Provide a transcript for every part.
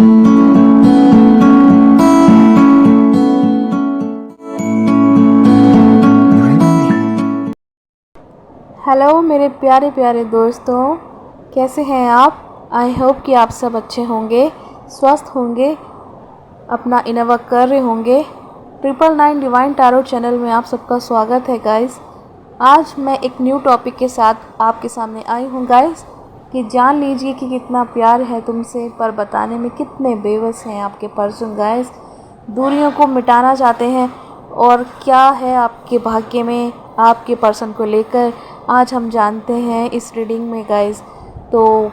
Hello मेरे प्यारे प्यारे दोस्तों, कैसे हैं आप। आई होप कि आप सब अच्छे होंगे, स्वस्थ होंगे, अपना इनर वर्क कर रहे होंगे। 999 डिवाइन टैरो चैनल में आप सबका स्वागत है गाइस। आज मैं एक न्यू टॉपिक के साथ आपके सामने आई हूँ गाइस, कि जान लीजिए कि कितना प्यार है तुमसे, पर बताने में कितने बेबस हैं आपके पर्सन गाइस। दूरियों को मिटाना चाहते हैं, और क्या है आपके भाग्य में आपके पर्सन को लेकर, आज हम जानते हैं इस रीडिंग में गाइस। तो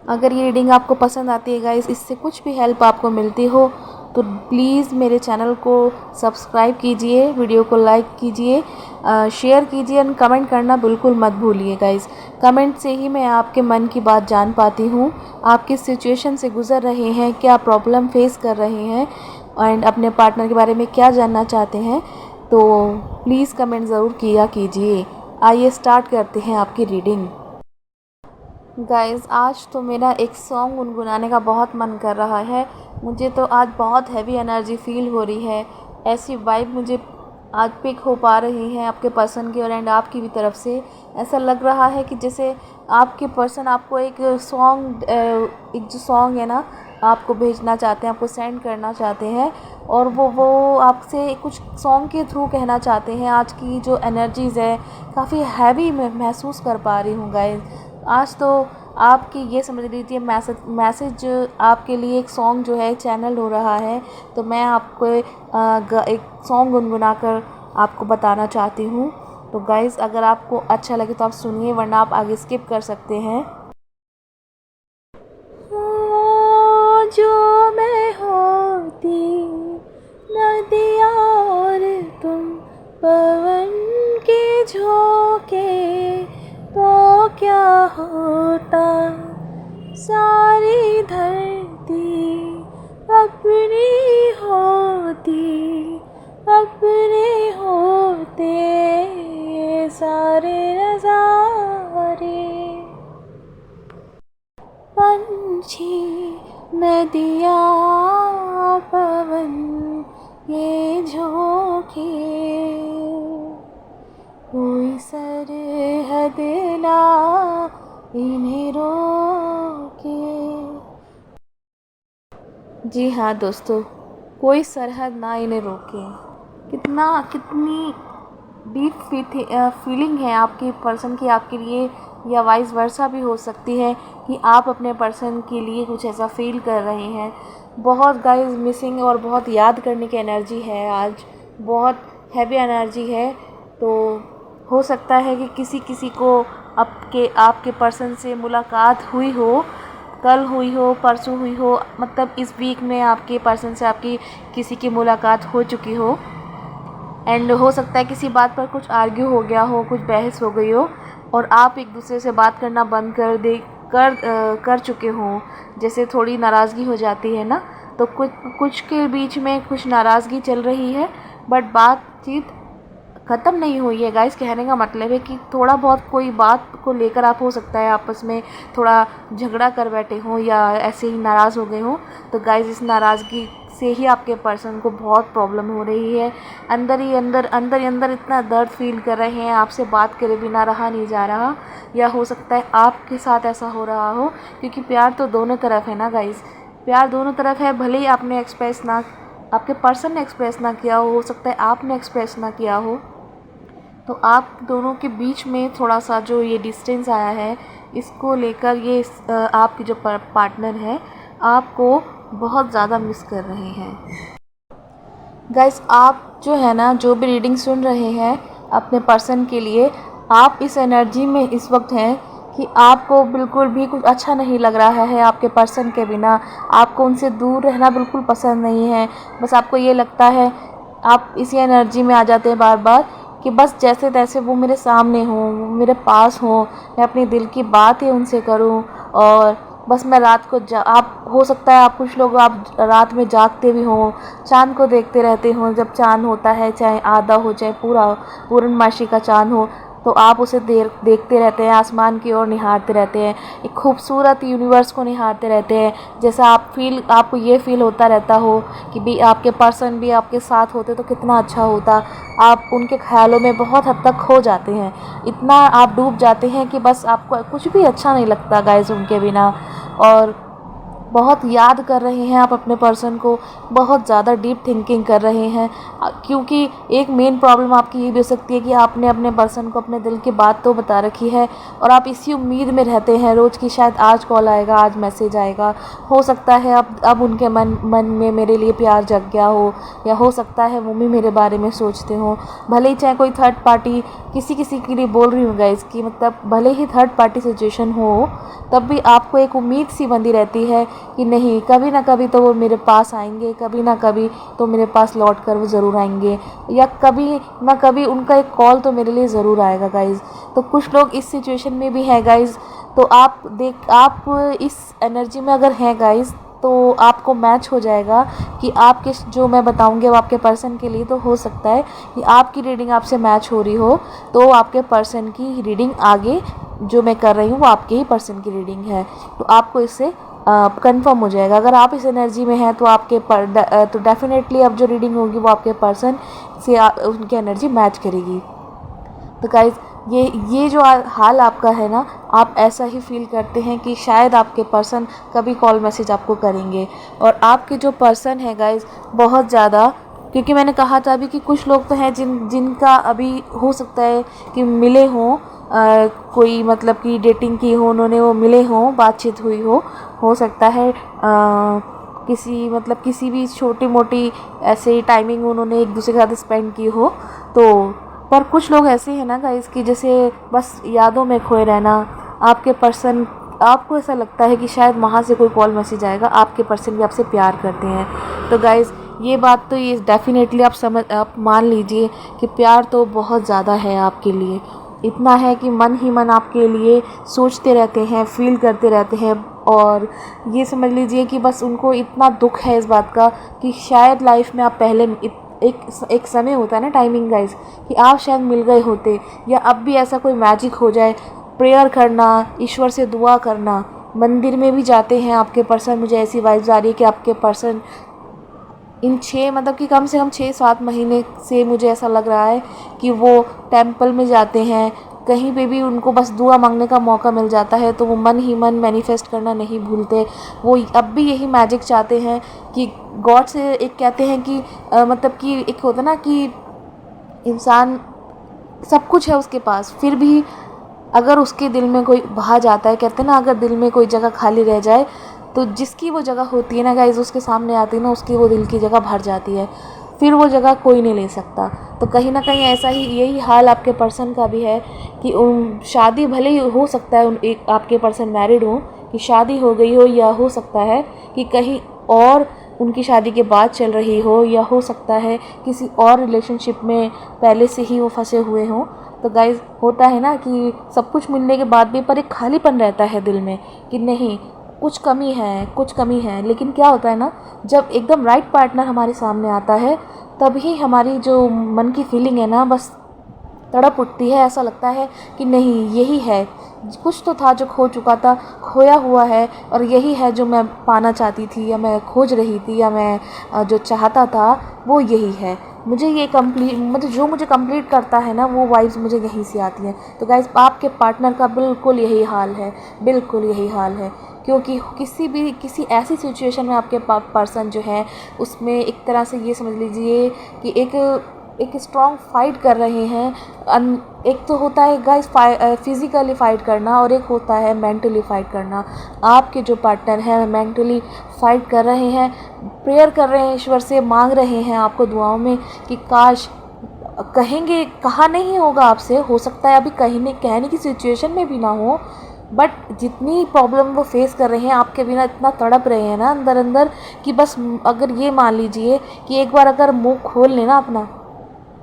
अगर ये रीडिंग आपको पसंद आती है गाइस, इससे कुछ भी हेल्प आपको मिलती हो, तो प्लीज़ मेरे चैनल को सब्सक्राइब कीजिए, वीडियो को लाइक कीजिए, शेयर कीजिए और कमेंट करना बिल्कुल मत भूलिए गाइस। कमेंट से ही मैं आपके मन की बात जान पाती हूँ, आप किस सिचुएशन से गुज़र रहे हैं, क्या प्रॉब्लम फेस कर रहे हैं, एंड अपने पार्टनर के बारे में क्या जानना चाहते हैं। तो प्लीज़ कमेंट ज़रूर किया कीजिए। आइए स्टार्ट करते हैं आपकी रीडिंग गाइस। आज तो मेरा एक सॉन्ग गुनगुनाने का बहुत मन कर रहा है। मुझे तो आज बहुत हैवी एनर्जी फील हो रही है, ऐसी वाइब मुझे आज पिक हो पा रही है आपके पर्सन की और एंड आपकी भी तरफ से। ऐसा लग रहा है कि जैसे आपके पर्सन आपको एक जो सॉन्ग है ना, आपको भेजना चाहते हैं, आपको सेंड करना चाहते हैं, और वो आपसे कुछ सॉन्ग के थ्रू कहना चाहते हैं। आज की जो एनर्जीज़ है काफ़ी हैवी मैं महसूस कर पा रही हूँ गाइस। आज तो आपकी ये समझ लीजिए मैसेज आपके लिए एक सॉन्ग जो है चैनल हो रहा है। तो मैं आपको एक सॉन्ग गुनगुना कर आपको बताना चाहती हूँ। तो गाइस अगर आपको अच्छा लगे तो आप सुनिए, वरना आप आगे स्किप कर सकते हैं। जो मैं होती नदिया और तुम पवन के झोंके, तो क्या होता सारी धरती अपनी होती, अपने होते सारे नजारे। पंछी नदिया पवन ये झोंके, कोई सरहद ना इन्हें रोके। जी हाँ दोस्तों, कोई सरहद ना इन्हें रोके। कितनी डीप फीलिंग है आपके पर्सन की आपके लिए, या वाइस वर्सा भी हो सकती है कि आप अपने पर्सन के लिए कुछ ऐसा फील कर रहे हैं। बहुत गाइस मिसिंग और बहुत याद करने की एनर्जी है आज, बहुत हैवी एनर्जी है। तो हो सकता है कि किसी को आपके पर्सन से मुलाकात हुई हो, कल हुई हो, परसों हुई हो, मतलब इस वीक में आपके पर्सन से आपकी किसी की मुलाकात हो चुकी हो। एंड हो सकता है किसी बात पर कुछ आर्ग्यू हो गया हो, कुछ बहस हो गई हो, और आप एक दूसरे से बात करना बंद कर चुके हों। जैसे थोड़ी नाराज़गी हो जाती है ना, तो कुछ के बीच में कुछ नाराज़गी चल रही है, बट बातचीत ख़त्म नहीं हुई है गाइस। कहने का मतलब है कि थोड़ा बहुत कोई बात को लेकर आप हो सकता है आपस में थोड़ा झगड़ा कर बैठे हों, या ऐसे ही नाराज़ हो गए हों। तो गाइस इस नाराज़गी से ही आपके पर्सन को बहुत प्रॉब्लम हो रही है। अंदर ही अंदर इतना दर्द फील कर रहे हैं, आपसे बात करे बिना रहा नहीं जा रहा। या हो सकता है आपके साथ ऐसा हो रहा हो, क्योंकि प्यार तो दोनों तरफ है ना गाइस, प्यार दोनों तरफ है। भले ही आपने एक्सप्रेस ना, आपके पर्सन ने एक्सप्रेस ना किया हो सकता है आपने एक्सप्रेस ना किया हो, तो आप दोनों के बीच में थोड़ा सा जो ये डिस्टेंस आया है, इसको लेकर ये आपके जो पार्टनर है आपको बहुत ज़्यादा मिस कर रहे हैं गाइस। आप जो है ना, जो भी रीडिंग सुन रहे हैं अपने पर्सन के लिए, आप इस एनर्जी में इस वक्त हैं कि आपको बिल्कुल भी कुछ अच्छा नहीं लग रहा है आपके पर्सन के बिना। आपको उनसे दूर रहना बिल्कुल पसंद नहीं है। बस आपको ये लगता है, आप इसी एनर्जी में आ जाते हैं बार बार, कि बस जैसे तैसे वो मेरे सामने हों, वो मेरे पास हों, मैं अपने दिल की बात ही उनसे करूं। और बस मैं रात को आप हो सकता है आप कुछ लोग आप रात में जागते भी हों, चाँद को देखते रहते हों। जब चाँद होता है, चाहे आधा हो चाहे पूरा पूर्णमासी का चाँद हो, तो आप उसे देखते रहते हैं, आसमान की ओर निहारते रहते हैं, एक खूबसूरत यूनिवर्स को निहारते रहते हैं। जैसा आपको ये फील होता रहता हो कि भी आपके पर्सन भी आपके साथ होते तो कितना अच्छा होता। आप उनके ख्यालों में बहुत हद तक खो जाते हैं, इतना आप डूब जाते हैं कि बस आपको कुछ भी अच्छा नहीं लगता गाइस उनके बिना। और बहुत याद कर रहे हैं आप अपने पर्सन को, बहुत ज़्यादा डीप थिंकिंग कर रहे हैं, क्योंकि एक मेन प्रॉब्लम आपकी ये भी हो सकती है कि आपने अपने पर्सन को अपने दिल की बात तो बता रखी है और आप इसी उम्मीद में रहते हैं रोज़ की शायद आज कॉल आएगा, आज मैसेज आएगा। हो सकता है अब उनके मन में मेरे लिए प्यार जग गया हो, या हो सकता है वो भी मेरे बारे में सोचते हो। भले ही चाहे कोई थर्ड पार्टी किसी के लिए बोल रही हूँ गाइस कि मतलब भले ही थर्ड पार्टी सिचुएशन हो, तब भी आपको एक उम्मीद सी बंधी रहती है कि नहीं, कभी ना कभी तो वो मेरे पास आएंगे, कभी ना कभी तो मेरे पास लौट कर वो ज़रूर आएंगे, या कभी ना कभी उनका एक कॉल तो मेरे लिए ज़रूर आएगा गाइज़। तो कुछ लोग इस सिचुएशन में भी हैं गाइज़। तो आप इस एनर्जी में अगर हैं गाइज़ तो आपको मैच हो जाएगा कि आपके जो मैं बताऊंगी वो आपके पर्सन के लिए। तो हो सकता है कि आपकी रीडिंग आपसे मैच हो रही हो, तो आपके पर्सन की रीडिंग आगे जो मैं कर रही हूँ वो आपके ही पर्सन की रीडिंग है, तो आपको इससे कंफर्म हो जाएगा। अगर आप इस एनर्जी में हैं तो तो डेफिनेटली अब जो रीडिंग होगी वो आपके पर्सन से उनकी एनर्जी मैच करेगी। तो गाइज ये जो हाल आपका है ना, आप ऐसा ही फील करते हैं कि शायद आपके पर्सन कभी कॉल मैसेज आपको करेंगे। और आपके जो पर्सन है गाइज बहुत ज़्यादा, क्योंकि मैंने कहा था अभी कि कुछ लोग तो हैं जिनका अभी हो सकता है कि मिले हों, कोई मतलब कि डेटिंग की हो उन्होंने, वो मिले हों, बातचीत हुई हो सकता है किसी भी छोटी मोटी ऐसे टाइमिंग उन्होंने एक दूसरे के साथ स्पेंड की हो। तो पर कुछ लोग ऐसे हैं ना गाइस कि जैसे बस यादों में खोए रहना। आपके पर्सन, आपको ऐसा लगता है कि शायद वहाँ से कोई कॉल मैसेज आएगा, आपके पर्सन भी आपसे प्यार करते हैं। तो गाइस ये बात तो ये डेफिनेटली आप मान लीजिए कि प्यार तो बहुत ज़्यादा है आपके लिए, इतना है कि मन ही मन आपके लिए सोचते रहते हैं, फील करते रहते हैं। और ये समझ लीजिए कि बस उनको इतना दुख है इस बात का कि शायद लाइफ में आप पहले एक समय होता है ना, टाइमिंग गाइस, कि आप शायद मिल गए होते, या अब भी ऐसा कोई मैजिक हो जाए। प्रेयर करना, ईश्वर से दुआ करना, मंदिर में भी जाते हैं आपके पर्सन। मुझे ऐसी वाइब्स आ रही है कि आपके पर्सन इन 6 मतलब कि कम से कम 6-7 महीने से मुझे ऐसा लग रहा है कि वो टेंपल में जाते हैं, कहीं पे भी उनको बस दुआ मांगने का मौका मिल जाता है तो वो मन ही मन मैनिफेस्ट करना नहीं भूलते। वो अब भी यही मैजिक चाहते हैं कि गॉड से, एक कहते हैं कि मतलब कि एक होता ना कि इंसान सब कुछ है उसके पास, फिर भी अगर उसके दिल में कोई बहा जाता है, कहते हैं ना अगर दिल में कोई जगह खाली रह जाए तो जिसकी वो जगह होती है ना गाइज उसके सामने आती है ना, उसकी वो दिल की जगह भर जाती है, फिर वो जगह कोई नहीं ले सकता। तो कहीं ना कहीं ऐसा ही यही हाल आपके पर्सन का भी है कि शादी भले ही हो सकता है एक आपके पर्सन मैरिड हो, कि शादी हो गई हो, या हो सकता है कि कहीं और उनकी शादी के बाद चल रही हो, या हो सकता है किसी और रिलेशनशिप में पहले से ही वो फंसे हुए हों। तो गाइज़ होता है ना कि सब कुछ मिलने के बाद भी पर एक खालीपन रहता है दिल में कि नहीं, कुछ कमी है। लेकिन क्या होता है ना, जब एकदम राइट पार्टनर हमारे सामने आता है तभी हमारी जो मन की फीलिंग है ना बस तड़प उठती है। ऐसा लगता है कि नहीं, यही है, कुछ तो था जो खो चुका था, खोया हुआ है, और यही है जो मैं पाना चाहती थी, या मैं खोज रही थी, या मैं जो चाहता था वो यही है। मुझे ये कंप्लीट, मतलब जो मुझे कंप्लीट करता है ना वो वाइब्स मुझे यहीं से आती हैं। तो गाइस आपके पार्टनर का बिल्कुल यही हाल है, बिल्कुल यही हाल है। क्योंकि किसी ऐसी सिचुएशन में आपके पर्सन जो है उसमें एक तरह से ये समझ लीजिए कि एक स्ट्रॉन्ग फाइट कर रहे हैं। एक तो होता है गाइस फिज़िकली फ़ाइट करना, और एक होता है मेंटली फ़ाइट करना। आपके जो पार्टनर हैं मेंटली फ़ाइट कर रहे हैं, प्रेयर कर रहे हैं, ईश्वर से मांग रहे हैं आपको दुआओं में कि काश, कहा नहीं होगा आपसे, हो सकता है अभी कहने की सिचुएशन में भी ना हो, बट जितनी प्रॉब्लम वो फेस कर रहे हैं आपके बिना, इतना तड़प रहे हैं ना अंदर अंदर कि बस अगर ये मान लीजिए कि एक बार अगर मुंह खोल लेना अपना,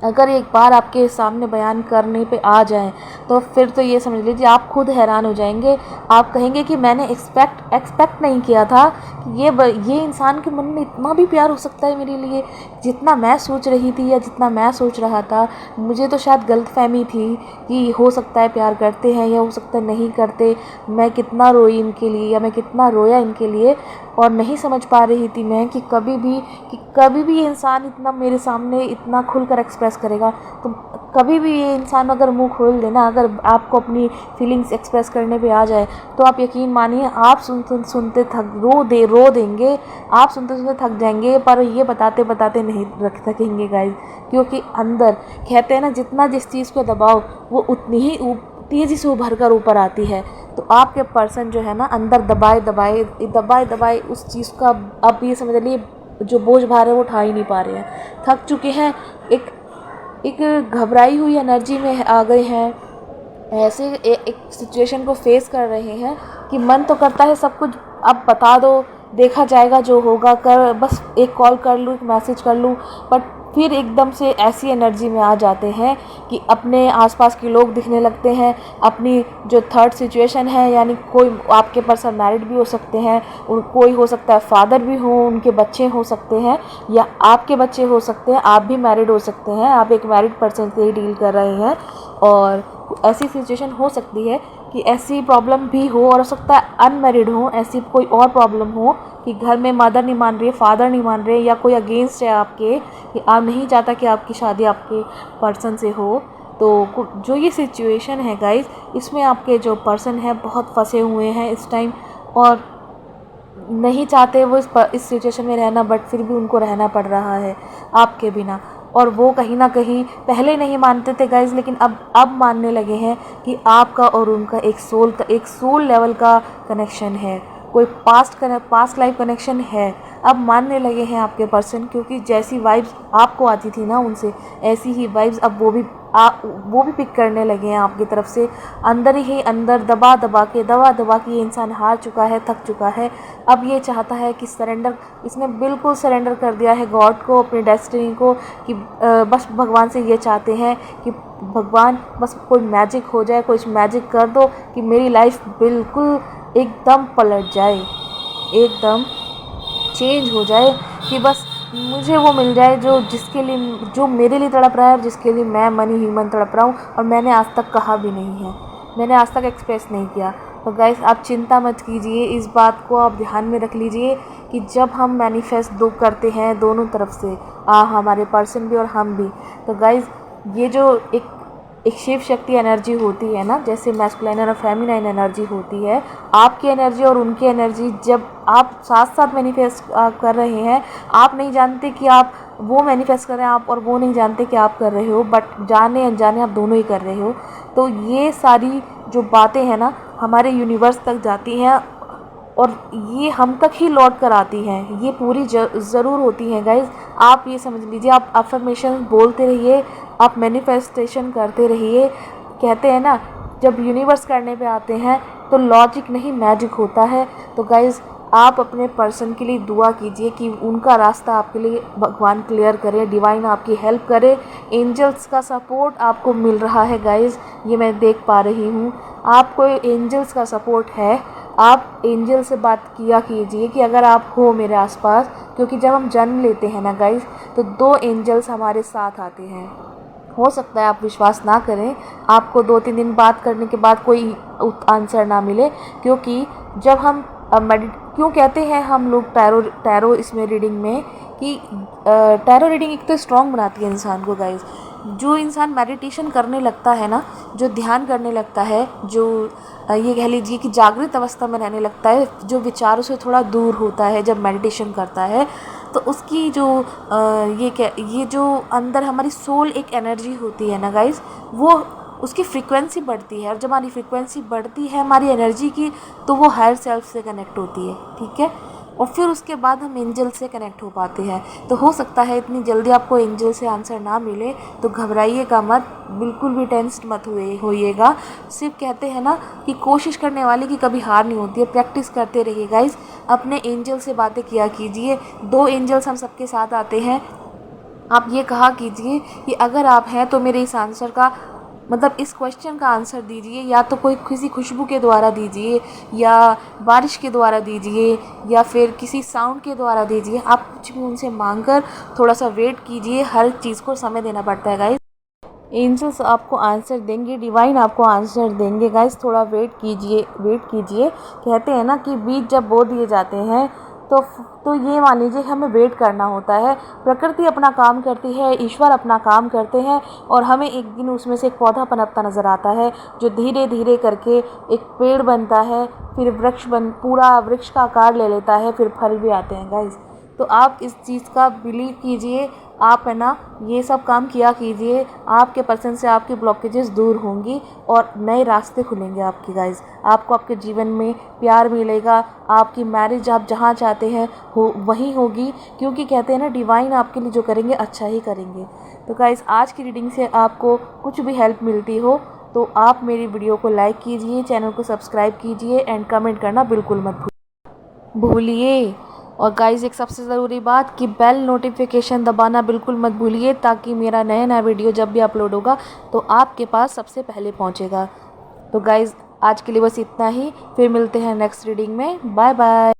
अगर एक बार आपके सामने बयान करने पे आ जाएँ तो फिर तो ये समझ लीजिए आप खुद हैरान हो जाएंगे। आप कहेंगे कि मैंने एक्सपेक्ट नहीं किया था कि ये इंसान के मन में इतना भी प्यार हो सकता है मेरे लिए, जितना मैं सोच रही थी या जितना मैं सोच रहा था। मुझे तो शायद गलतफहमी थी कि हो सकता है प्यार करते हैं या हो सकता है नहीं करते। मैं कितना रोई इनके लिए या मैं कितना रोया इनके लिए, और नहीं समझ पा रही थी मैं कि कभी भी ये इंसान इतना मेरे सामने इतना खुलकर एक्सप्रेस करेगा। तो कभी भी ये इंसान अगर मुंह खोल देना, अगर आपको अपनी फीलिंग्स एक्सप्रेस करने पे आ जाए, तो आप यकीन मानिए आप सुनते सुनते रो देंगे। आप सुनते सुनते थक जाएंगे, पर ये बताते बताते नहीं रख सकेंगे गाइस। क्योंकि अंदर कहते हैं ना, जितना जिस चीज़ को दबाओ वो उतनी ही तेज़ी से उभर कर ऊपर आती है। तो आपके पर्सन जो है ना, अंदर दबाए उस चीज़ का, अब ये समझ लीजिए जो बोझ भार है वो उठा ही नहीं पा रहे हैं, थक चुके हैं। एक एक घबराई हुई एनर्जी में आ गए हैं। ऐसे एक सिचुएशन को फेस कर रहे हैं कि मन तो करता है सब कुछ अब बता दो, देखा जाएगा जो होगा, कर बस एक कॉल कर लूँ, एक मैसेज कर लूँ। बट फिर एकदम से ऐसी एनर्जी में आ जाते हैं कि अपने आसपास के लोग दिखने लगते हैं। अपनी जो थर्ड सिचुएशन है, यानी कोई आपके पर्सन मैरिड भी हो सकते हैं, कोई हो सकता है फादर भी हो, उनके बच्चे हो सकते हैं, या आपके बच्चे हो सकते हैं, आप भी मैरिड हो सकते हैं, आप एक मैरिड पर्सन से ही डील कर रहे हैं। और ऐसी सिचुएशन हो सकती है कि ऐसी प्रॉब्लम भी हो, और हो सकता है अनमैरिड हो, ऐसी कोई और प्रॉब्लम हो कि घर में मदर नहीं मान रही है, फादर नहीं मान रहे, या कोई अगेंस्ट है आपके, कि आप नहीं चाहता कि आपकी शादी आपके पर्सन से हो। तो जो ये सिचुएशन है गाइस, इसमें आपके जो पर्सन है बहुत फंसे हुए हैं इस टाइम, और नहीं चाहते वो इस सिचुएशन में रहना, बट फिर भी उनको रहना पड़ रहा है आपके बिना। और वो कहीं ना कहीं पहले नहीं मानते थे गाइज, लेकिन अब मानने लगे हैं कि आपका और उनका एक सोल लेवल का कनेक्शन है, कोई पास्ट लाइफ कनेक्शन है। अब मानने लगे हैं आपके पर्सन, क्योंकि जैसी वाइब्स आपको आती थी ना उनसे, ऐसी ही वाइब्स अब वो भी पिक करने लगे हैं आपकी तरफ से। अंदर ही अंदर दबा दबा के ये इंसान हार चुका है, थक चुका है। अब ये चाहता है कि इसने बिल्कुल सरेंडर कर दिया है गॉड को, अपनी डेस्टिनी को, कि बस भगवान से ये चाहते हैं कि भगवान बस कोई मैजिक हो जाए, कोई मैजिक कर दो कि मेरी लाइफ बिल्कुल एकदम पलट जाए, एकदम चेंज हो जाए, कि बस मुझे वो मिल जाए जो मेरे लिए तड़प रहा है, और जिसके लिए मैं मनी ह्यूमन तड़प रहा हूँ, और मैंने आज तक कहा भी नहीं है, मैंने आज तक एक्सप्रेस नहीं किया। तो गाइस आप चिंता मत कीजिए, इस बात को आप ध्यान में रख लीजिए कि जब हम मैनिफेस्ट करते हैं दोनों तरफ से, हमारे पर्सन भी और हम भी, तो गाइस ये जो एक शिव शक्ति एनर्जी होती है ना, जैसे मैस्कुलाइन और फेमिनाइन एनर्जी होती है, आपकी एनर्जी और उनकी एनर्जी जब आप साथ साथ मैनिफेस्ट कर रहे हैं, आप नहीं जानते कि आप वो मैनिफेस्ट कर रहे हैं, आप और वो नहीं जानते कि आप कर रहे हो, बट जाने अनजाने आप दोनों ही कर रहे हो। तो ये सारी जो बातें हैं ना, हमारे यूनिवर्स तक जाती हैं, और ये हम तक ही लौट कर आती हैं, ये पूरी ज़रूर होती हैं गाइज। आप ये समझ लीजिए, आप अफर्मेशन बोलते रहिए, आप मैनिफेस्टेशन करते रहिए। कहते हैं ना, जब यूनिवर्स करने पे आते हैं तो लॉजिक नहीं मैजिक होता है। तो गाइज आप अपने पर्सन के लिए दुआ कीजिए कि उनका रास्ता आपके लिए भगवान क्लियर करे, डिवाइन आपकी हेल्प करे। एंजल्स का सपोर्ट आपको मिल रहा है गाइज, ये मैं देख पा रही हूँ, आपको एंजल्स का सपोर्ट है। आप एंजल से बात किया कीजिए कि अगर आप हो मेरे आसपास, क्योंकि जब हम जन्म लेते हैं ना गाइज, तो 2 एंजल्स हमारे साथ आते हैं। हो सकता है आप विश्वास ना करें, आपको 2-3 दिन बात करने के बाद कोई आंसर ना मिले, क्योंकि जब हम क्यों कहते हैं हम लोग टैरो इसमें रीडिंग में कि टैरो रीडिंग एक तो स्ट्रॉन्ग बनाती है इंसान को गाइज। जो इंसान मेडिटेशन करने लगता है ना, जो ध्यान करने लगता है, जो ये कह लीजिए कि जागृत अवस्था में रहने लगता है, जो विचारों से थोड़ा दूर होता है जब मेडिटेशन करता है, तो उसकी जो ये जो अंदर हमारी सोल एक एनर्जी होती है ना गाइज, वो उसकी फ्रीक्वेंसी बढ़ती है, और जब हमारी फ्रीक्वेंसी बढ़ती है हमारी एनर्जी की, तो वो हायर सेल्फ से कनेक्ट होती है, ठीक है। और फिर उसके बाद हम एंजल से कनेक्ट हो पाते हैं। तो हो सकता है इतनी जल्दी आपको एंजल से आंसर ना मिले, तो घबराइएगा मत, बिल्कुल भी टेंस्ड मत होइएगा। सिर्फ कहते हैं ना कि कोशिश करने वाले की कभी हार नहीं होती है, प्रैक्टिस करते रहिए गाइज। अपने एंजल से बातें किया कीजिए, 2 एंजल्स हम सबके साथ आते हैं, आप ये कहा कीजिए कि अगर आप हैं तो मेरे इस आंसर का मतलब इस क्वेश्चन का आंसर दीजिए, या तो कोई किसी खुशबू के द्वारा दीजिए, या बारिश के द्वारा दीजिए, या फिर किसी साउंड के द्वारा दीजिए। आप कुछ भी उनसे मांग कर थोड़ा सा वेट कीजिए, हर चीज़ को समय देना पड़ता है गाइस। एंजल्स आपको आंसर देंगे, डिवाइन आपको आंसर देंगे गाइस, थोड़ा वेट कीजिए, वेट कीजिए। कहते हैं ना कि बीज जब बो दिए जाते हैं तो ये मान लीजिए हमें वेट करना होता है। प्रकृति अपना काम करती है, ईश्वर अपना काम करते हैं, और हमें एक दिन उसमें से एक पौधा पनपता नज़र आता है, जो धीरे धीरे करके एक पेड़ बनता है, फिर पूरा वृक्ष का आकार ले लेता है, फिर फल भी आते हैं गाइस। तो आप इस चीज़ का बिलीव कीजिए, आप है ना ये सब काम किया कीजिए, आपके पर्सन से आपकी ब्लॉकेजेस दूर होंगी और नए रास्ते खुलेंगे आपकी गाइस। आपको आपके जीवन में प्यार मिलेगा, आपकी मैरिज आप जहाँ चाहते हैं हो वहीं होगी, क्योंकि कहते हैं ना डिवाइन आपके लिए जो करेंगे अच्छा ही करेंगे। तो गाइस आज की रीडिंग से आपको कुछ भी हेल्प मिलती हो तो आप मेरी वीडियो को लाइक कीजिए, चैनल को सब्सक्राइब कीजिए एंड कमेंट करना बिल्कुल मत भूलिए। और गाइस एक सबसे ज़रूरी बात कि बेल नोटिफिकेशन दबाना बिल्कुल मत भूलिए, ताकि मेरा नया नया वीडियो जब भी अपलोड होगा तो आपके पास सबसे पहले पहुंचेगा। तो गाइस आज के लिए बस इतना ही, फिर मिलते हैं नेक्स्ट रीडिंग में। Bye bye.